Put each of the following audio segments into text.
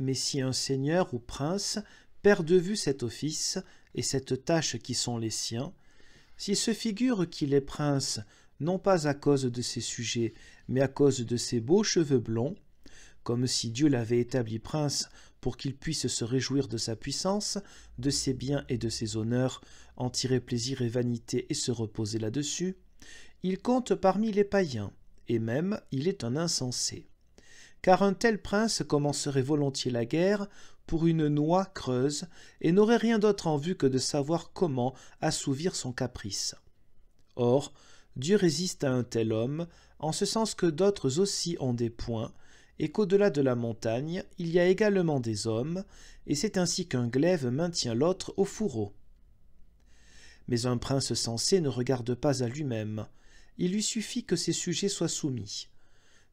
Mais si un seigneur ou prince perd de vue cet office et cette tâche qui sont les siens, s'il se figure qu'il est prince, non pas à cause de ses sujets, mais à cause de ses beaux cheveux blonds, comme si Dieu l'avait établi prince pour qu'il puisse se réjouir de sa puissance, de ses biens et de ses honneurs, en tirer plaisir et vanité et se reposer là-dessus, il compte parmi les païens, et même il est un insensé. Car un tel prince commencerait volontiers la guerre pour une noix creuse et n'aurait rien d'autre en vue que de savoir comment assouvir son caprice. Or, Dieu résiste à un tel homme, en ce sens que d'autres aussi ont des poings, et qu'au-delà de la montagne, il y a également des hommes, et c'est ainsi qu'un glaive maintient l'autre au fourreau. Mais un prince sensé ne regarde pas à lui-même, il lui suffit que ses sujets soient soumis.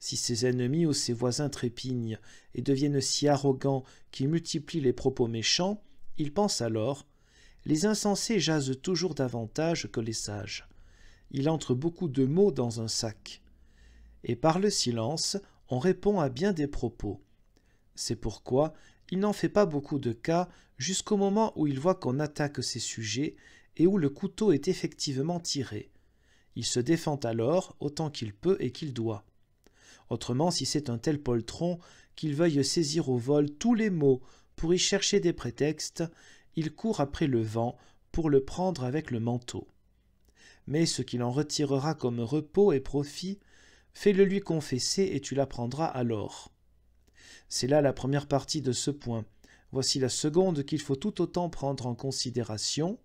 Si ses ennemis ou ses voisins trépignent et deviennent si arrogants qu'ils multiplient les propos méchants, il pense alors « Les insensés jasent toujours davantage que les sages. Il entre beaucoup de mots dans un sac. » Et par le silence, on répond à bien des propos. C'est pourquoi il n'en fait pas beaucoup de cas jusqu'au moment où il voit qu'on attaque ses sujets et où le couteau est effectivement tiré. Il se défend alors autant qu'il peut et qu'il doit. Autrement, si c'est un tel poltron qu'il veuille saisir au vol tous les mots pour y chercher des prétextes, il court après le vent pour le prendre avec le manteau. Mais ce qu'il en retirera comme repos et profit, fais-le lui confesser et tu l'apprendras alors. C'est là la première partie de ce point. Voici la seconde qu'il faut tout autant prendre en considération.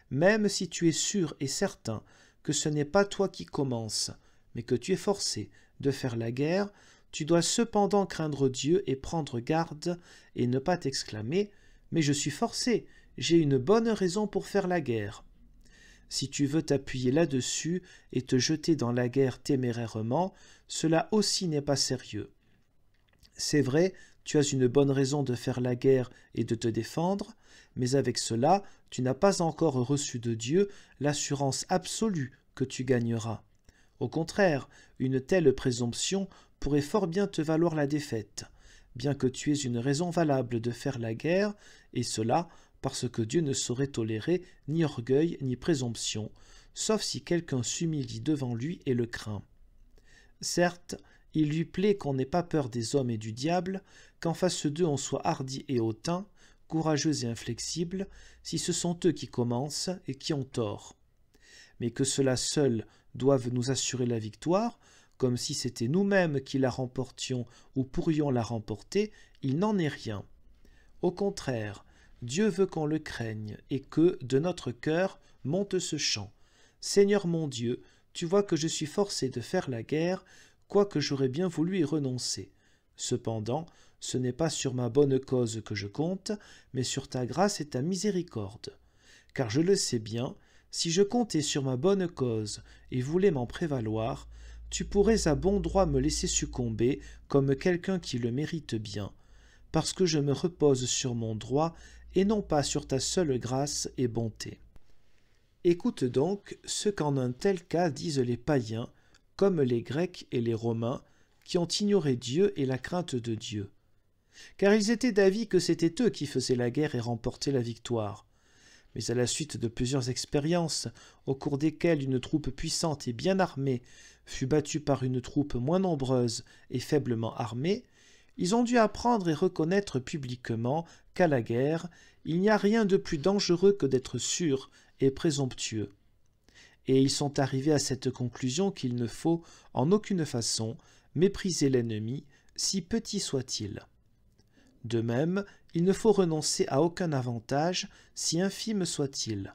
Même si tu es sûr et certain que ce n'est pas toi qui commences, mais que tu es forcé de faire la guerre, tu dois cependant craindre Dieu et prendre garde et ne pas t'exclamer « Mais je suis forcé, j'ai une bonne raison pour faire la guerre ». Si tu veux t'appuyer là-dessus et te jeter dans la guerre témérairement, cela aussi n'est pas sérieux. C'est vrai, tu as une bonne raison de faire la guerre et de te défendre, mais avec cela, tu n'as pas encore reçu de Dieu l'assurance absolue que tu gagneras. Au contraire, une telle présomption pourrait fort bien te valoir la défaite, bien que tu aies une raison valable de faire la guerre, et cela parce que Dieu ne saurait tolérer ni orgueil ni présomption, sauf si quelqu'un s'humilie devant lui et le craint. Certes, il lui plaît qu'on n'ait pas peur des hommes et du diable, qu'en face d'eux on soit hardi et hautain, courageux et inflexible, si ce sont eux qui commencent et qui ont tort. Mais que cela seul doive nous assurer la victoire, comme si c'était nous-mêmes qui la remportions ou pourrions la remporter, il n'en est rien. Au contraire, Dieu veut qu'on le craigne et que, de notre cœur, monte ce chant. Seigneur mon Dieu, tu vois que je suis forcé de faire la guerre, quoique j'aurais bien voulu y renoncer. Cependant, ce n'est pas sur ma bonne cause que je compte, mais sur ta grâce et ta miséricorde. Car je le sais bien, si je comptais sur ma bonne cause et voulais m'en prévaloir, tu pourrais à bon droit me laisser succomber comme quelqu'un qui le mérite bien, parce que je me repose sur mon droit et non pas sur ta seule grâce et bonté. Écoute donc ce qu'en un tel cas disent les païens, comme les Grecs et les Romains, qui ont ignoré Dieu et la crainte de Dieu. Car ils étaient d'avis que c'était eux qui faisaient la guerre et remportaient la victoire. Mais à la suite de plusieurs expériences, au cours desquelles une troupe puissante et bien armée fut battue par une troupe moins nombreuse et faiblement armée, ils ont dû apprendre et reconnaître publiquement qu'à la guerre, il n'y a rien de plus dangereux que d'être sûr et présomptueux. Et ils sont arrivés à cette conclusion qu'il ne faut, en aucune façon, mépriser l'ennemi, si petit soit-il. De même, il ne faut renoncer à aucun avantage, si infime soit-il.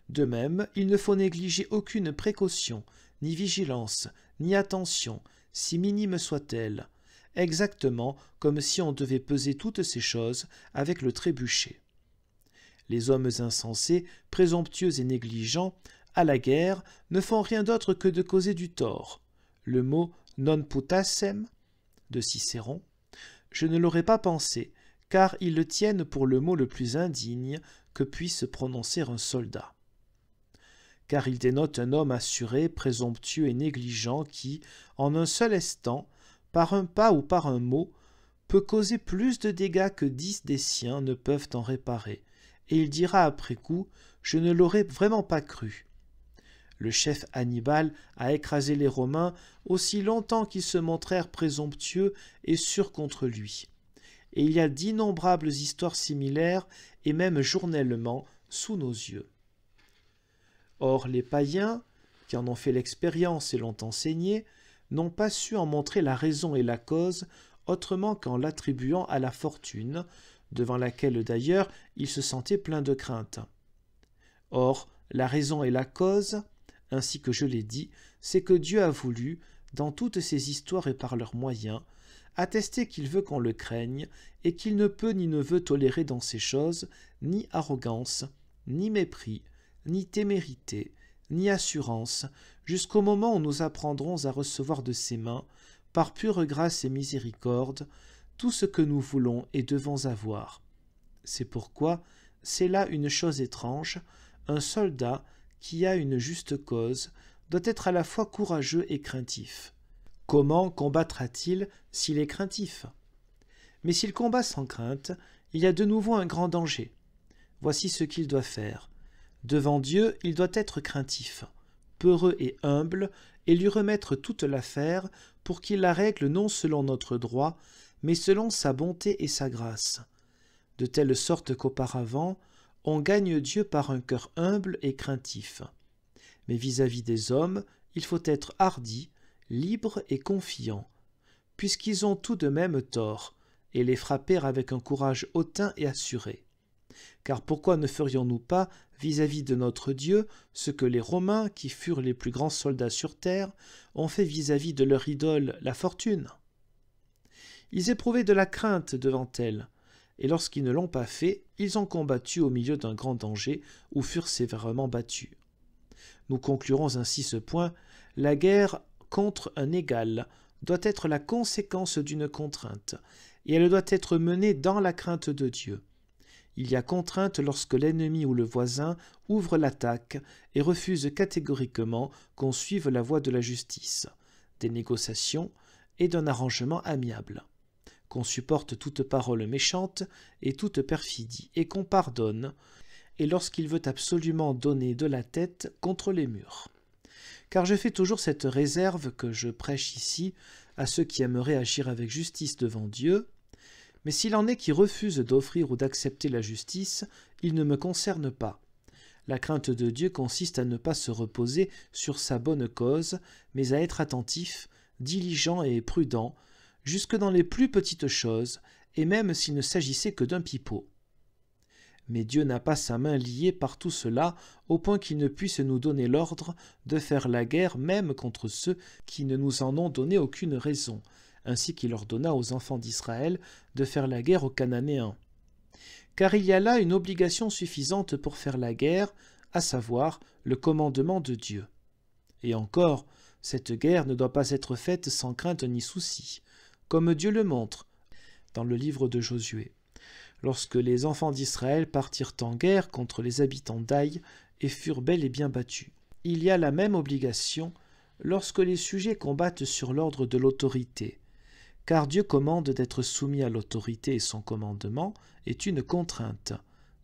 De même, il ne faut négliger aucune précaution, ni vigilance, ni attention, si minime soit-elle, exactement comme si on devait peser toutes ces choses avec le trébuchet. Les hommes insensés, présomptueux et négligents, à la guerre, ne font rien d'autre que de causer du tort. Le mot « non putassem » de Cicéron, je ne l'aurais pas pensé, car ils le tiennent pour le mot le plus indigne que puisse prononcer un soldat. Car il dénote un homme assuré, présomptueux et négligent qui, en un seul instant, par un pas ou par un mot, peut causer plus de dégâts que 10 des siens ne peuvent en réparer, et il dira après coup « Je ne l'aurais vraiment pas cru ». Le chef Hannibal a écrasé les Romains aussi longtemps qu'ils se montrèrent présomptueux et sûrs contre lui. Et il y a d'innombrables histoires similaires, et même journellement, sous nos yeux. Or, les païens, qui en ont fait l'expérience et l'ont enseigné, n'ont pas su en montrer la raison et la cause autrement qu'en l'attribuant à la fortune, devant laquelle d'ailleurs ils se sentaient pleins de crainte. Or, la raison et la cause, ainsi que je l'ai dit, c'est que Dieu a voulu, dans toutes ces histoires et par leurs moyens, attester qu'il veut qu'on le craigne, et qu'il ne peut ni ne veut tolérer dans ces choses ni arrogance, ni mépris, ni témérité, ni assurance, jusqu'au moment où nous apprendrons à recevoir de ses mains, par pure grâce et miséricorde, tout ce que nous voulons et devons avoir. C'est pourquoi c'est là une chose étrange, un soldat qui a une juste cause doit être à la fois courageux et craintif. Comment combattra-t-il s'il est craintif? Mais s'il combat sans crainte, il y a de nouveau un grand danger. Voici ce qu'il doit faire. Devant Dieu, il doit être craintif, peureux et humble, et lui remettre toute l'affaire pour qu'il la règle non selon notre droit, mais selon sa bonté et sa grâce, de telle sorte qu'auparavant, on gagne Dieu par un cœur humble et craintif. Mais vis-à-vis des hommes, il faut être hardi, libre et confiant, puisqu'ils ont tout de même tort, et les frapper avec un courage hautain et assuré. Car pourquoi ne ferions-nous pas, vis-à-vis de notre Dieu, ce que les Romains, qui furent les plus grands soldats sur terre, ont fait vis-à-vis de leur idole, la fortune? Ils éprouvaient de la crainte devant elle, et lorsqu'ils ne l'ont pas fait, ils ont combattu au milieu d'un grand danger, ou furent sévèrement battus. Nous conclurons ainsi ce point, la guerre contre un égal doit être la conséquence d'une contrainte, et elle doit être menée dans la crainte de Dieu. Il y a contrainte lorsque l'ennemi ou le voisin ouvre l'attaque et refuse catégoriquement qu'on suive la voie de la justice, des négociations et d'un arrangement amiable, qu'on supporte toute parole méchante et toute perfidie, et qu'on pardonne, et lorsqu'il veut absolument donner de la tête contre les murs. Car je fais toujours cette réserve que je prêche ici à ceux qui aimeraient agir avec justice devant Dieu, mais s'il en est qui refusent d'offrir ou d'accepter la justice, il ne me concerne pas. La crainte de Dieu consiste à ne pas se reposer sur sa bonne cause, mais à être attentif, diligent et prudent, jusque dans les plus petites choses, et même s'il ne s'agissait que d'un pipeau. Mais Dieu n'a pas sa main liée par tout cela, au point qu'il ne puisse nous donner l'ordre de faire la guerre même contre ceux qui ne nous en ont donné aucune raison, ainsi qu'il ordonna aux enfants d'Israël de faire la guerre aux Cananéens. Car il y a là une obligation suffisante pour faire la guerre, à savoir le commandement de Dieu. Et encore, cette guerre ne doit pas être faite sans crainte ni souci, comme Dieu le montre dans le livre de Josué, lorsque les enfants d'Israël partirent en guerre contre les habitants d'Aï et furent bel et bien battus. Il y a la même obligation lorsque les sujets combattent sur l'ordre de l'autorité, car Dieu commande d'être soumis à l'autorité et son commandement est une contrainte.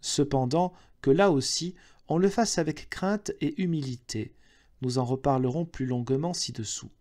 Cependant, que là aussi, on le fasse avec crainte et humilité. Nous en reparlerons plus longuement ci-dessous.